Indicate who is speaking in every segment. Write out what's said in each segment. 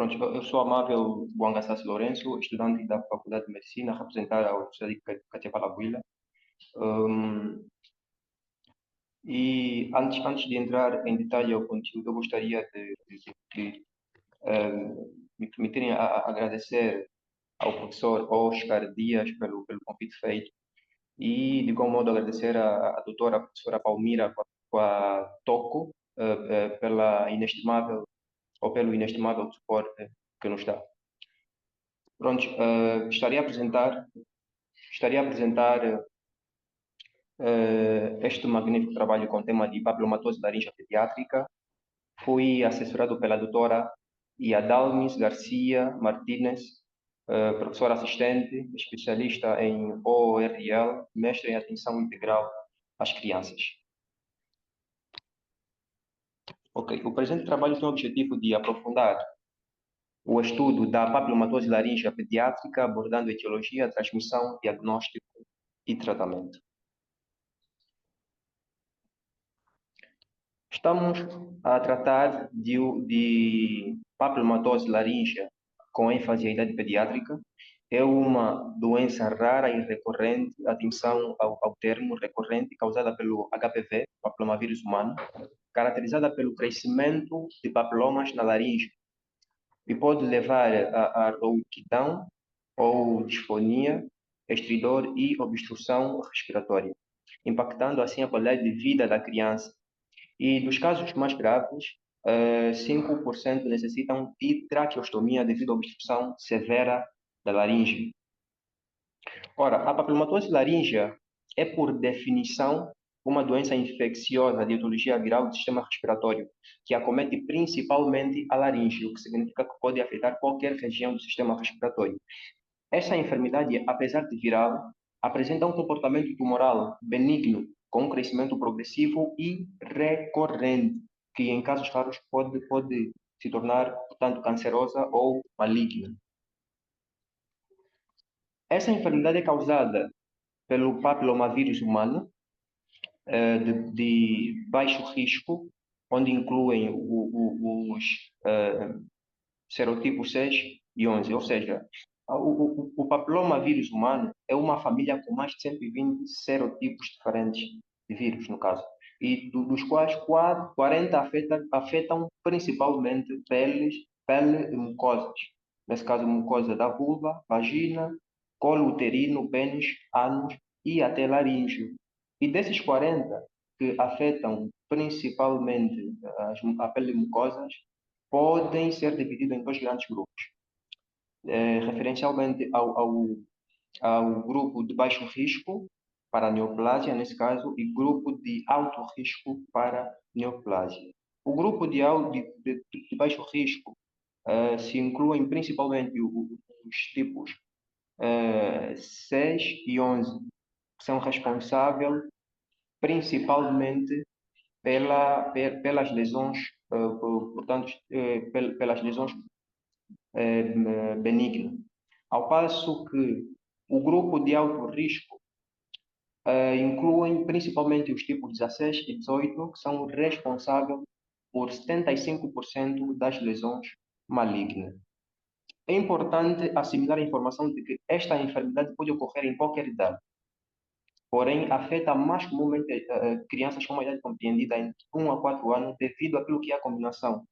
Speaker 1: Pronto, eu sou Amável Buangassassi Lourenço, estudante da Faculdade de Medicina, a representar a Universidade de Catia-Palabuila. Um, antes de entrar em detalhe ao conteúdo, eu gostaria de me permitirem agradecer ao professor Oscar Dias pelo convite feito e, de igual modo, agradecer à doutora professora Palmira Toco pelo inestimável suporte que nos dá. Pronto, estaria a apresentar este magnífico trabalho com o tema de papilomatose laríngea pediátrica. Fui assessorado pela doutora Iadalmis Garcia Martínez, professora assistente, especialista em ORL, mestre em atenção integral às crianças. Ok, o presente trabalho tem o objetivo de aprofundar o estudo da papilomatose laríngea pediátrica, abordando etiologia, transmissão, diagnóstico e tratamento. Estamos a tratar de papilomatose laríngea com ênfase à idade pediátrica. É uma doença rara e recorrente, atenção ao termo recorrente, causada pelo HPV, papilomavírus humano, caracterizada pelo crescimento de papilomas na laringe e pode levar a rouquidão ou disfonia, estridor e obstrução respiratória, impactando assim a qualidade de vida da criança. E dos casos mais graves, 5% necessitam de traqueostomia devido à obstrução severa da laringe. Ora, a papilomatose laríngea é, por definição, uma doença infecciosa de etiologia viral do sistema respiratório, que acomete principalmente a laringe, o que significa que pode afetar qualquer região do sistema respiratório. Esta enfermidade, apesar de viral, apresenta um comportamento tumoral benigno, com um crescimento progressivo e recorrente, que em casos raros pode se tornar, portanto, cancerosa ou maligna. Essa enfermidade é causada pelo papilomavírus humano, de baixo risco, onde incluem os serotipos 6 e 11, ou seja, o papilomavírus humano é uma família com mais de 120 serotipos diferentes de vírus, no caso, e dos quais 40 afetam principalmente pele e mucosas. Nesse caso, mucosa da vulva, vagina, colo uterino, pênis, ânus e até laríngeo. E desses 40 que afetam principalmente a pele e mucosas, podem ser divididos em dois grandes grupos. Referencialmente ao grupo de baixo risco para neoplasia, nesse caso, e grupo de alto risco para neoplasia. O grupo de baixo risco se incluem principalmente os tipos 6 e 11, que são responsáveis principalmente pelas lesões, portanto, pelas lesões benignas. Ao passo que o grupo de alto risco incluem principalmente os tipos 16 e 18, que são responsáveis por 75% das lesões malignas. É importante assimilar a informação de que esta enfermidade pode ocorrer em qualquer idade, porém afeta mais comumente crianças com uma idade compreendida entre 1 a 4 anos, devido àquilo que é a combinação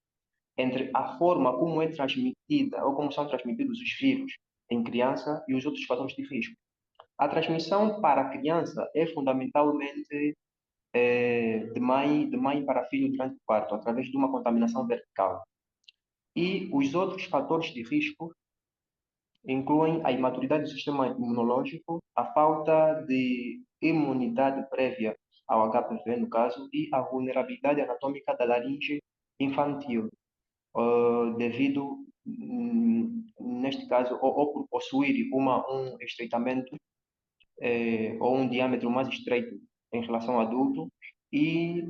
Speaker 1: entre a forma como é transmitida ou como são transmitidos os vírus em criança e os outros fatores de risco. A transmissão para a criança é fundamentalmente de mãe para filho durante o parto, através de uma contaminação vertical. E os outros fatores de risco incluem a imaturidade do sistema imunológico, a falta de imunidade prévia ao HPV, no caso, e a vulnerabilidade anatômica da laringe infantil, devido, neste caso, ou por possuir um estreitamento ou um diâmetro mais estreito em relação ao adulto e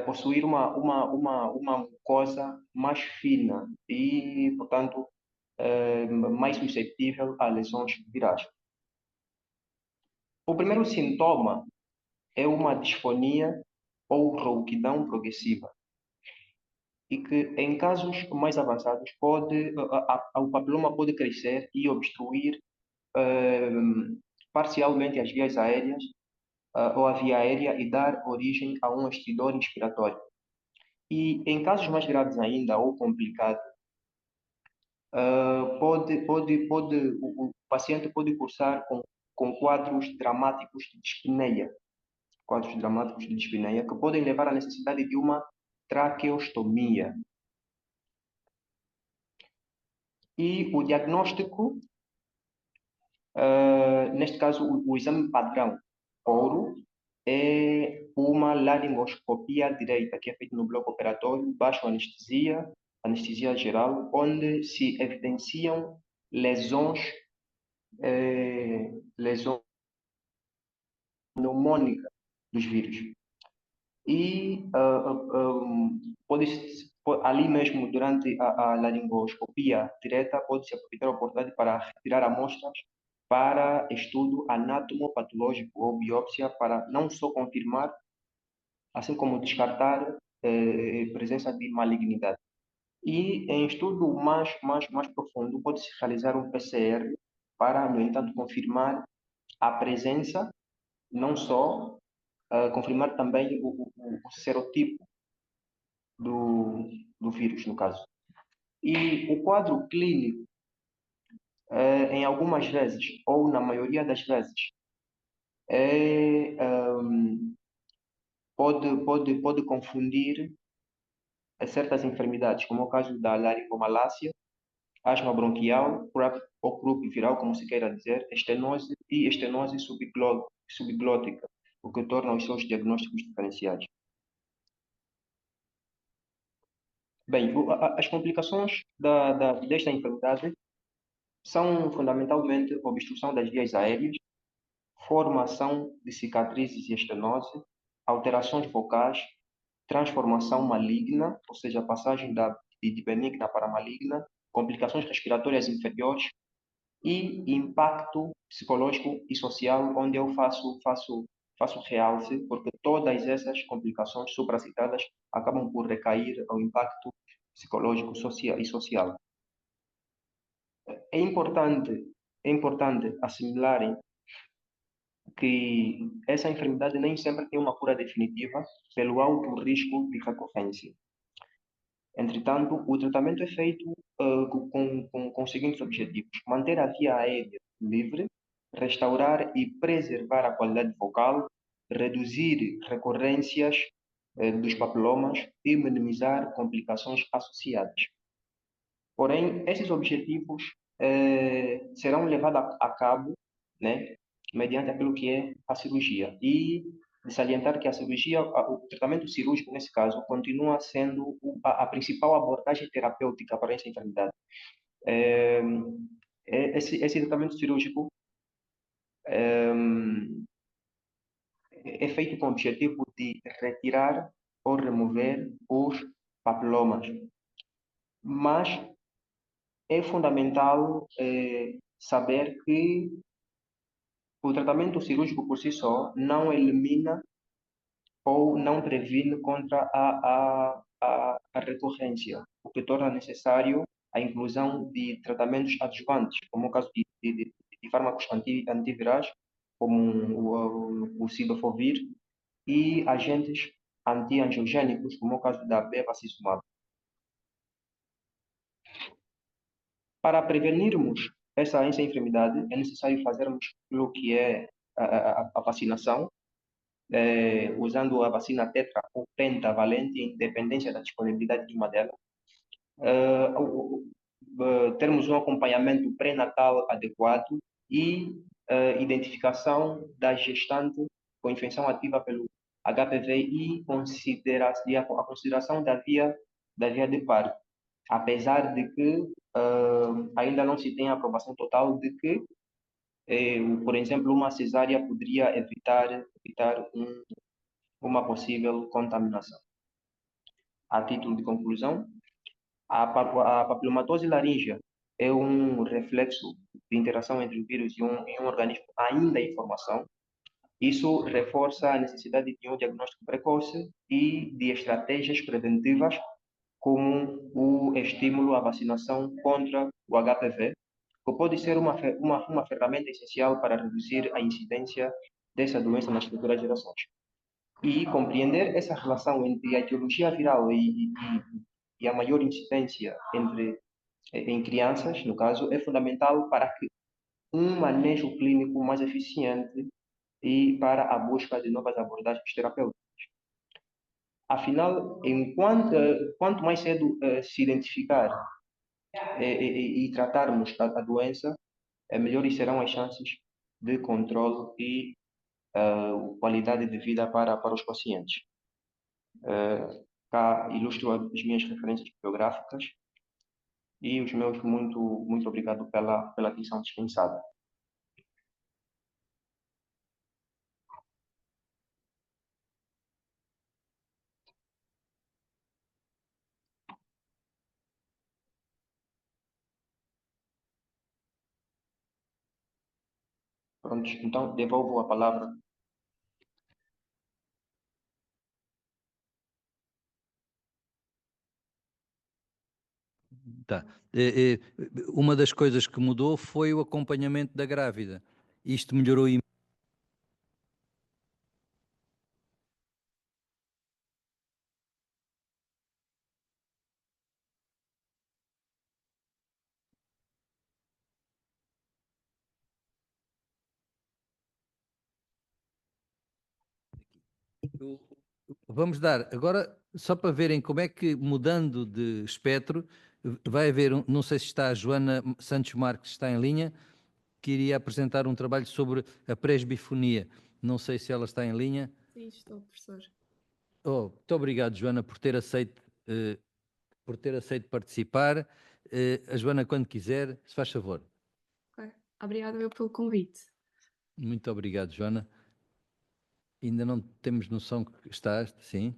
Speaker 1: possuir uma mucosa mais fina e, portanto, mais suscetível a lesões virais. O primeiro sintoma é uma disfonia ou rouquidão progressiva. e que em casos mais avançados o papiloma pode crescer e obstruir eh, parcialmente as vias aéreas ou a via aérea e dar origem a um estridor respiratório. E em casos mais graves ainda ou complicados, o paciente pode cursar com quadros dramáticos de dispneia que podem levar à necessidade de uma traqueostomia. E o diagnóstico, neste caso, o exame padrão ouro é uma laringoscopia direita, que é feita no bloco operatório, baixo anestesia, anestesia geral, onde se evidenciam lesões, lesões pneumônicas dos vírus. E ali mesmo, durante a laringoscopia direta, pode-se aproveitar a oportunidade para retirar amostras para estudo anatomopatológico ou biópsia, para não só confirmar, assim como descartar presença de malignidade. E em estudo mais profundo, pode-se realizar um PCR para, no entanto, confirmar a presença, não só, confirmar também o serotipo do, do vírus, no caso. E o quadro clínico, em algumas vezes, ou na maioria das vezes, é, pode confundir certas enfermidades, como é o caso da laringomalácia, asma bronquial, ou croup viral, como se queira dizer, estenose e estenose subglótica, o que torna os seus diagnósticos diferenciados. Bem, as complicações desta enfermidade são fundamentalmente obstrução das vias aéreas, formação de cicatrizes e estenose, alterações vocais, transformação maligna, ou seja, a passagem de benigna para maligna, complicações respiratórias inferiores e impacto psicológico e social, onde eu faço realce, porque todas essas complicações supracitadas acabam por recair ao impacto psicológico e social. É importante, é importante assimilarem que essa enfermidade nem sempre tem uma cura definitiva pelo alto risco de recorrência. Entretanto, o tratamento é feito com os seguintes objetivos: manter a via aérea livre, restaurar e preservar a qualidade vocal, reduzir recorrências dos papilomas e minimizar complicações associadas. Porém, esses objetivos serão levados a cabo, né, mediante aquilo que é a cirurgia. E de salientar que a cirurgia, o tratamento cirúrgico, nesse caso, continua sendo a principal abordagem terapêutica para essa enfermidade. É, esse tratamento cirúrgico é, é feito com o objetivo de retirar ou remover os papilomas. Mas é fundamental saber que o tratamento cirúrgico por si só não elimina ou não previne contra a recorrência, o que torna necessário a inclusão de tratamentos adjuvantes, como o caso de fármacos antivirais, como o cidofovir, e agentes antiangiogênicos, como o caso da bevacizumab. Para prevenirmos essa enfermidade, é necessário fazermos o que é a vacinação, usando a vacina tetra ou pentavalente, em dependência da disponibilidade de uma delas. Termos um acompanhamento pré-natal adequado e identificação da gestante com infecção ativa pelo HPV e a consideração da via de parto, apesar de que ainda não se tem a aprovação total de que, por exemplo, uma cesárea poderia evitar uma possível contaminação. A título de conclusão, a papilomatose laríngea é um reflexo de interação entre o vírus e um organismo ainda em formação. Isso reforça a necessidade de um diagnóstico precoce e de estratégias preventivas como o estímulo à vacinação contra o HPV, que pode ser uma ferramenta essencial para reduzir a incidência dessa doença nas futuras gerações. E compreender essa relação entre a etiologia viral e a maior incidência em crianças, no caso, é fundamental para que um manejo clínico mais eficiente e para a busca de novas abordagens terapêuticas. Afinal, quanto mais cedo se identificar e tratarmos a doença, melhores serão as chances de controle e qualidade de vida para os pacientes. Cá ilustro as minhas referências bibliográficas e os meus muito obrigado pela atenção dispensada. Pronto, então devolvo a palavra.
Speaker 2: Tá. Uma das coisas que mudou foi o acompanhamento da grávida. Isto melhorou imenso. Vamos dar agora, só para verem como é que, mudando de espectro, vai haver, não sei se está a Joana Santos Marques, está em linha, que iria apresentar um trabalho sobre a presbifonia. Não sei se ela está em linha.
Speaker 3: Sim, estou, professor.
Speaker 2: Oh, muito obrigado, Joana, por ter aceito participar. A Joana, quando quiser, se faz favor.
Speaker 3: Okay. Obrigada eu pelo convite.
Speaker 2: Muito obrigado, Joana. Ainda não temos noção que estás, sim?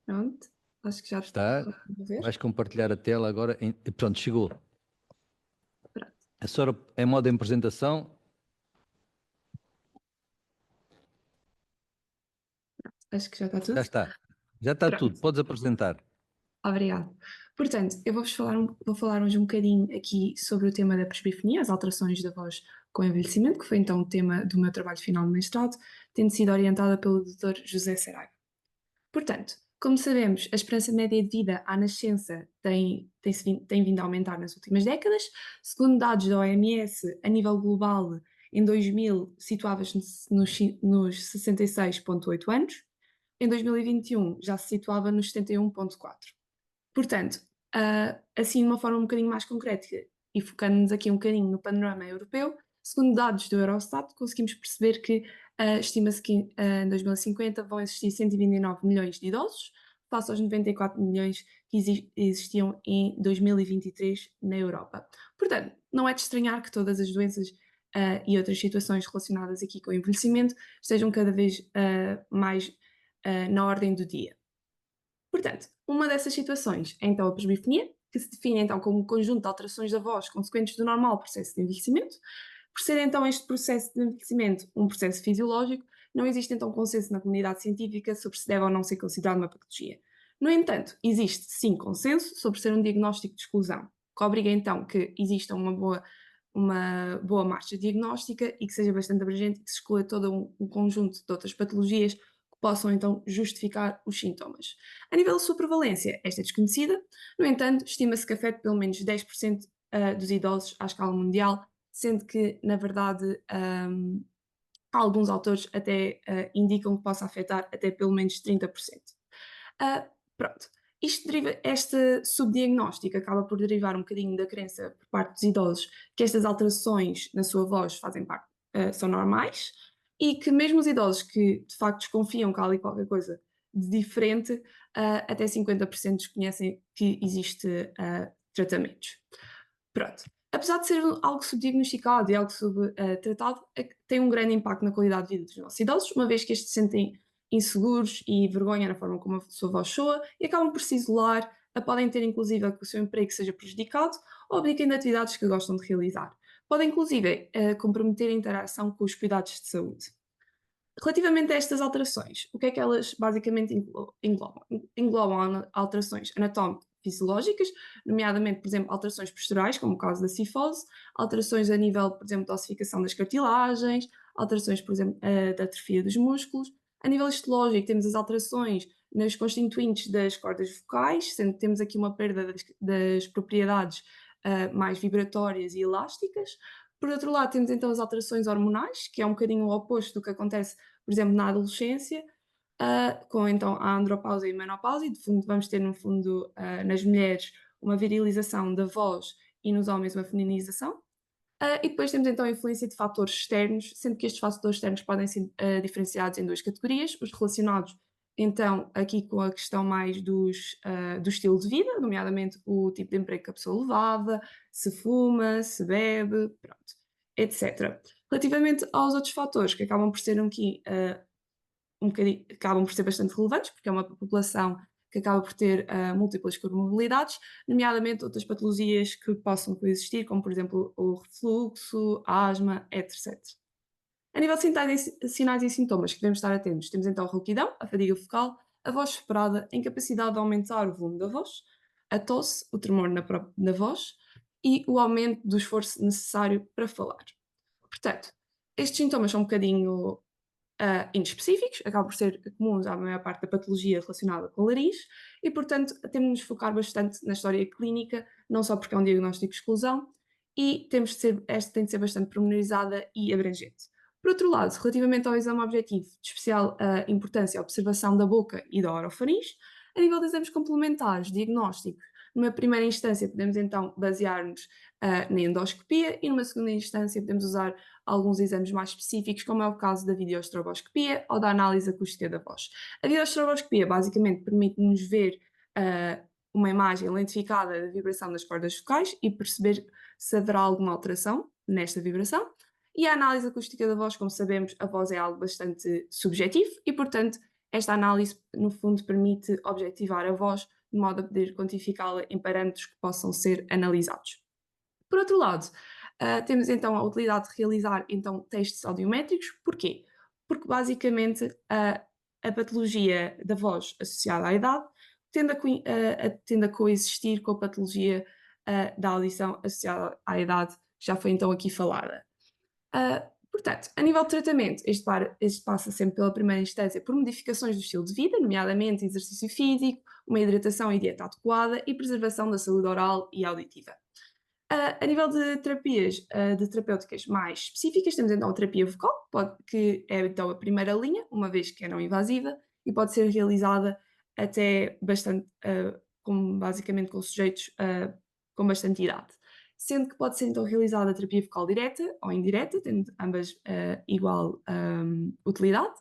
Speaker 3: Pronto, acho que já
Speaker 2: Está.
Speaker 3: a ver.
Speaker 2: Vais compartilhar a tela agora. Pronto, chegou.
Speaker 3: Pronto.
Speaker 2: A senhora, em modo de apresentação.
Speaker 3: Acho que já está tudo.
Speaker 2: Já está. Já está
Speaker 3: Pronto.
Speaker 2: tudo. Podes apresentar.
Speaker 3: Obrigado. Portanto, eu vou falar hoje um bocadinho aqui sobre o tema da presbifonia, as alterações da voz com o envelhecimento, que foi então o tema do meu trabalho final no mestrado, tendo sido orientada pelo Dr. José Saraiva. Portanto, como sabemos, a esperança média de vida à nascença tem vindo a aumentar nas últimas décadas. Segundo dados da OMS, a nível global, em 2000 situava-se nos 66,8 anos, em 2021 já se situava nos 71,4. Portanto, assim de uma forma um bocadinho mais concreta e focando-nos aqui um bocadinho no panorama europeu, segundo dados do Eurostat, conseguimos perceber que estima-se que em 2050 vão existir 129 milhões de idosos, face aos 94 milhões que existiam em 2023 na Europa. Portanto, não é de estranhar que todas as doenças e outras situações relacionadas aqui com o envelhecimento estejam cada vez mais na ordem do dia. Portanto, uma dessas situações é então a presbifonia, que se define então como um conjunto de alterações da voz consequentes do normal processo de envelhecimento. Por ser então este processo de envelhecimento um processo fisiológico, não existe então consenso na comunidade científica sobre se deve ou não ser considerado uma patologia. No entanto, existe sim consenso sobre ser um diagnóstico de exclusão, que obriga então que exista uma boa marcha diagnóstica e que seja bastante abrangente e que se exclua todo um conjunto de outras patologias que possam então justificar os sintomas. A nível de sua prevalência, esta é desconhecida, no entanto, estima-se que afete pelo menos 10% dos idosos à escala mundial, sendo que, na verdade, alguns autores até indicam que possa afetar até pelo menos 30%. Pronto. Este subdiagnóstico acaba por derivar um bocadinho da crença por parte dos idosos que estas alterações na sua voz fazem parte, são normais e que mesmo os idosos que de facto desconfiam que há ali qualquer coisa de diferente, até 50% desconhecem que existe tratamentos. Pronto. Apesar de ser algo subdiagnosticado e algo subtratado, tem um grande impacto na qualidade de vida dos nossos idosos, uma vez que estes se sentem inseguros e vergonha na forma como a sua voz soa e acabam por se isolar, podem ter inclusive que o seu emprego seja prejudicado ou abdiquem de atividades que gostam de realizar. Podem inclusive comprometer a interação com os cuidados de saúde. Relativamente a estas alterações, o que é que elas basicamente englobam? Englobam alterações anatómico-fisiológicas, nomeadamente, por exemplo, alterações posturais, como o caso da cifose, alterações a nível, por exemplo, da ossificação das cartilagens, alterações, por exemplo, da atrofia dos músculos. A nível histológico, temos as alterações nos constituintes das cordas vocais, sendo que temos aqui uma perda das propriedades mais vibratórias e elásticas. Por outro lado, temos então as alterações hormonais, que é um bocadinho o oposto do que acontece, por exemplo, na adolescência, com então a andropausa e a menopausa, e de fundo vamos ter, no fundo, nas mulheres, uma virilização da voz e nos homens uma feminização. E depois temos então a influência de fatores externos, sendo que estes fatores externos podem ser diferenciados em duas categorias: os relacionados, então, aqui com a questão mais do estilo de vida, nomeadamente o tipo de emprego que a pessoa levava, se fuma, se bebe, pronto, etc. Relativamente aos outros fatores, que acabam por ser aqui acabam por ser bastante relevantes, porque é uma população que acaba por ter múltiplas comorbilidades, nomeadamente outras patologias que possam coexistir, como por exemplo o refluxo, a asma, etc. A nível de sinais e sintomas que devemos estar atentos, temos então a rouquidão, a fadiga focal, a voz esperada, a incapacidade de aumentar o volume da voz, a tosse, o tremor na voz e o aumento do esforço necessário para falar. Portanto, estes sintomas são um bocadinho inespecíficos, acabam por ser comuns à maior parte da patologia relacionada com o nariz e, portanto, temos de nos focar bastante na história clínica, não só porque é um diagnóstico de exclusão, e esta tem de ser bastante pormenorizada e abrangente. Por outro lado, relativamente ao exame objetivo, de especial importância a observação da boca e da orofaringe, a nível de exames complementares, diagnósticos, numa primeira instância podemos então basear-nos na endoscopia e numa segunda instância podemos usar alguns exames mais específicos, como é o caso da videoestroboscopia ou da análise acústica da voz. A videoestroboscopia basicamente permite-nos ver uma imagem lentificada da vibração das cordas vocais e perceber se haverá alguma alteração nesta vibração. E a análise acústica da voz, como sabemos, a voz é algo bastante subjetivo e, portanto, esta análise, no fundo, permite objetivar a voz de modo a poder quantificá-la em parâmetros que possam ser analisados. Por outro lado, temos então a utilidade de realizar então testes audiométricos. Porquê? Porque basicamente a patologia da voz associada à idade tende a coexistir com a patologia da audição associada à idade, que já foi então aqui falada. Portanto, a nível de tratamento, este passa sempre pela primeira instância por modificações do estilo de vida, nomeadamente exercício físico, uma hidratação e dieta adequada e preservação da saúde oral e auditiva. A nível de terapias de terapêuticas mais específicas, temos então a terapia vocal, que é então a primeira linha, uma vez que é não invasiva, e pode ser realizada até bastante, basicamente com sujeitos com bastante idade. Sendo que pode ser então realizada a terapia vocal direta ou indireta, tendo ambas igual utilidade.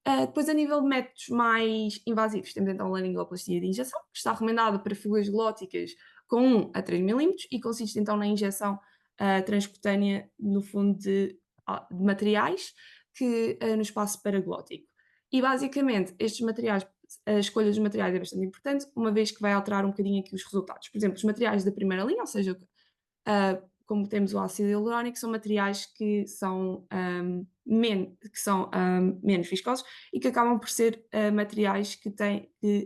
Speaker 3: Depois, a nível de métodos mais invasivos, temos então a laringoplastia de injeção, que está recomendada para fugas glóticas com 1 a 3 milímetros e consiste então na injeção transcutânea, no fundo, de materiais no espaço paraglótico. E basicamente, estes materiais, a escolha dos materiais é bastante importante, uma vez que vai alterar um bocadinho aqui os resultados. Por exemplo, os materiais da primeira linha, ou seja, como temos o ácido hialurónico, são materiais que são menos viscosos e que acabam por ser materiais que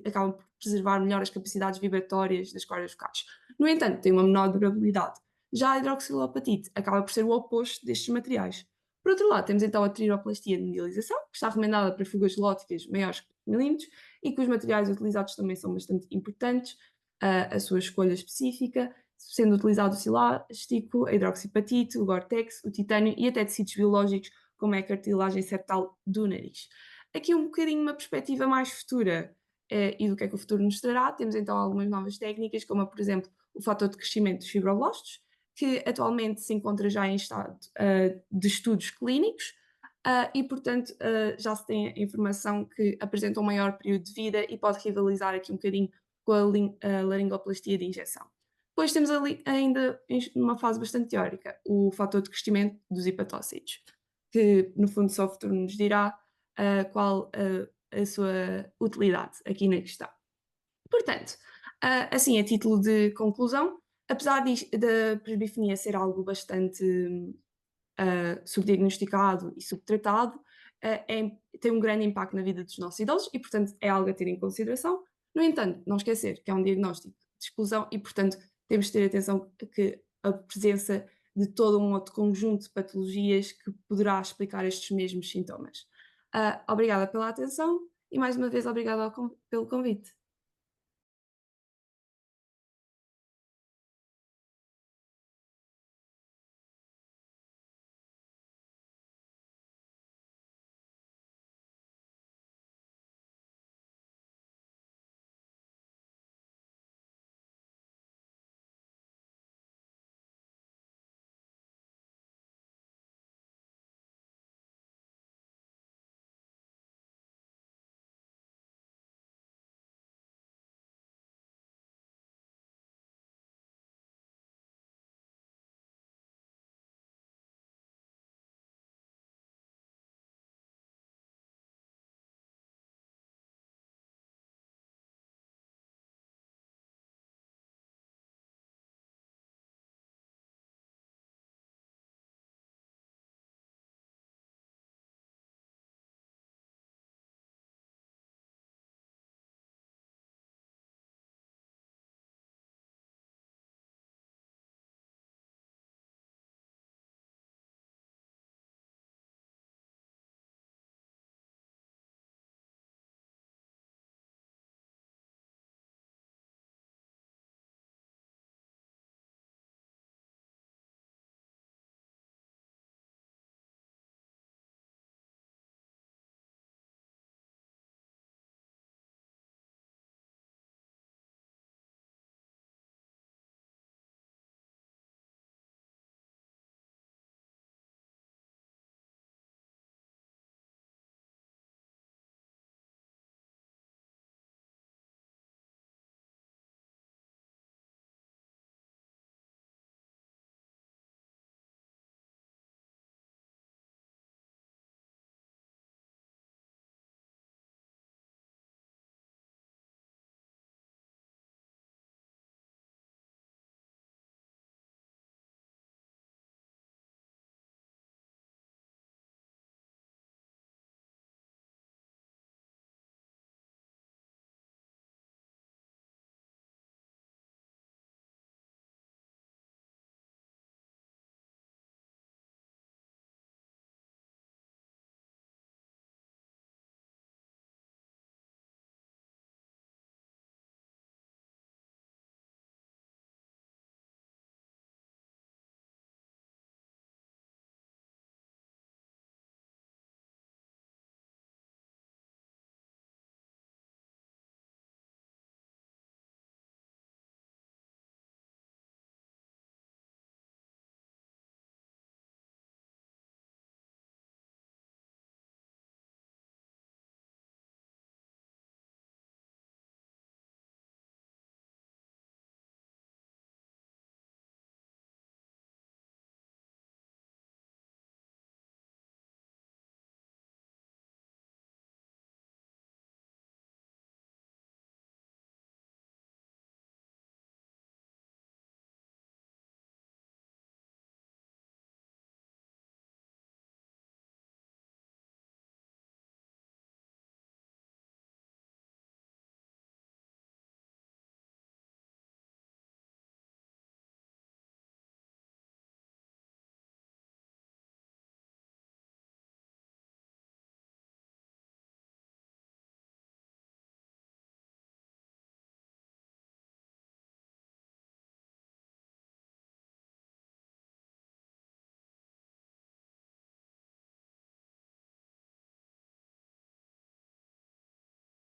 Speaker 3: acabam por preservar melhor as capacidades vibratórias das cordas vocais. No entanto, tem uma menor durabilidade. Já a hidroxilopatite acaba por ser o oposto destes materiais. Por outro lado, temos então a triroplastia de medialização, que está recomendada para fugas glóticas maiores que milímetros e que os materiais utilizados também são bastante importantes, a sua escolha específica, sendo utilizado o silástico, a hidroxipatite, o Gore-Tex, o titânio e até tecidos biológicos, como é a cartilagem septal do nariz. Aqui um bocadinho uma perspectiva mais futura e do que é que o futuro nos trará, temos então algumas novas técnicas, como por exemplo o fator de crescimento dos fibroblastos, que atualmente se encontra já em estado de estudos clínicos e, portanto, já se tem a informação que apresenta um maior período de vida e pode rivalizar aqui um bocadinho com a laringoplastia de injeção. Depois temos ali ainda, numa fase bastante teórica, o fator de crescimento dos hepatócitos, que no fundo só o futuro nos dirá qual a sua utilidade aqui na questão. Portanto, assim, a título de conclusão, apesar da presbifonia ser algo bastante subdiagnosticado e subtratado, tem um grande impacto na vida dos nossos idosos e, portanto, é algo a ter em consideração. No entanto, não esquecer que é um diagnóstico de exclusão e, portanto, temos de ter atenção que a presença de todo um outro conjunto de patologias que poderá explicar estes mesmos sintomas. Obrigada pela atenção e, mais uma vez, obrigada pelo convite.